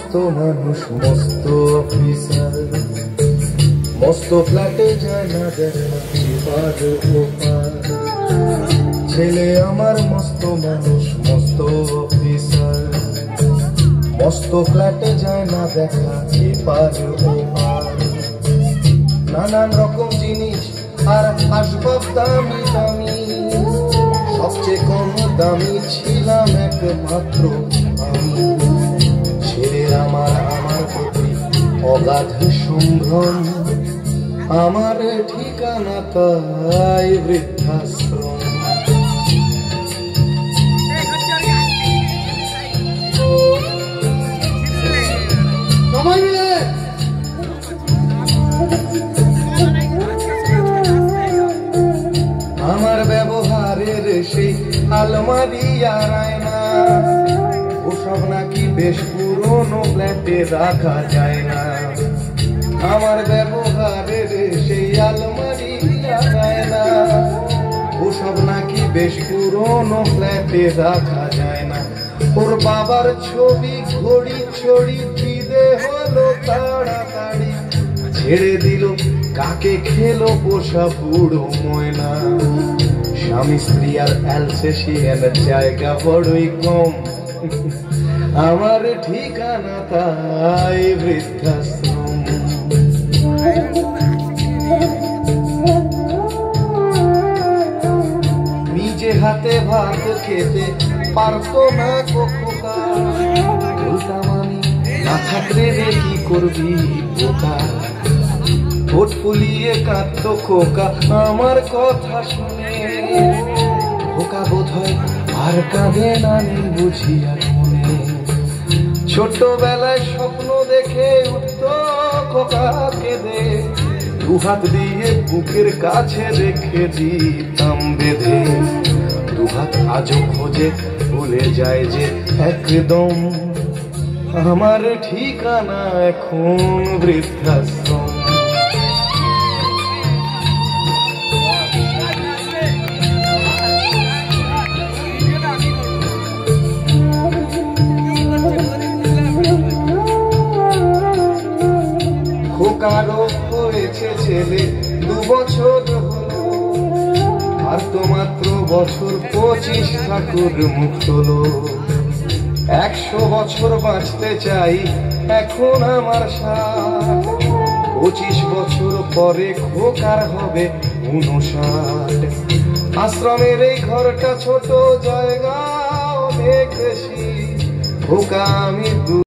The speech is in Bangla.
মস্ত মানুষ মস্ত অফিসার, মস্ত ফ্ল্যাটে যায় না দেখা এপার ওপার। ছেলে আমার মস্ত মানুষ মস্ত অফিসার, মস্ত ফ্ল্যাটে যায় না দেখা এপার ওপার। নানান রকম জিনিস আর আসবাব দামি দামি, সবচেয়ে কম দামি ছিলাম একমাত্র আমি। ছেলের আমার প্রতি অগাধ সম্ভ্রম, আমার ঠিকানা তাই বৃদ্ধাশ্রম। আমার ব্যবহারের সেই আলমারি আর আয়না, ওসব নাকি বেশ পুরনো ফ্ল্যাটে রাখা যায় না। আমার ব্যবহারের সেই আলমারি আর আয়না, ওসব নাকি বেশ পুরনো ফ্ল্যাটে রাখা যায় না। ওর বাবার ছবি ঘড়ি ছড়ি বিদে হলো তাড়াতাড়ি, ছেড়ে দিল কাকে খেলো পোষা বুড়ো ময়না। স্বামী স্ত্রী আর অ্যালসেশিয়ান জায়গা বড়ই কম, আমার ঠিকানা তাই বৃদ্ধাশ্রম। নিজে হাতে ভাত খেতে পারতো না খোকা, বলতাম আমি না থাকলে রে কি করবি বোকা। ঠোঁট ফুলিয়ে কাঁদতো খোকা আমার কথা শুনে, খোকা বোধ হয় আর কাঁদে না নেই বুঝি আর মনে। ছোটবেলায় স্বপ্ন দেখে উঠতো খোকা কেঁদে, দুহাত দিয়ে বুকের কাছে রেখে দিতাম বেঁধে। দুহাত আজও খোঁজে ভুলে যায় যে একদম, আমার ঠিকানা এখন বৃদ্ধাশ্রম। খোকারও হয়েছে ছেলে 2 বছর হলো, আর তো মাত্র বছর 25 ঠাকুর মুখ তোলো। 100 বছর বাঁচতে চাই এখন আমার 60, 25 বছর পরে খোকার হবে 59। আশ্রমের এই ঘরটা ছোট, জায়গা অনেক বেশি, খোকা আমি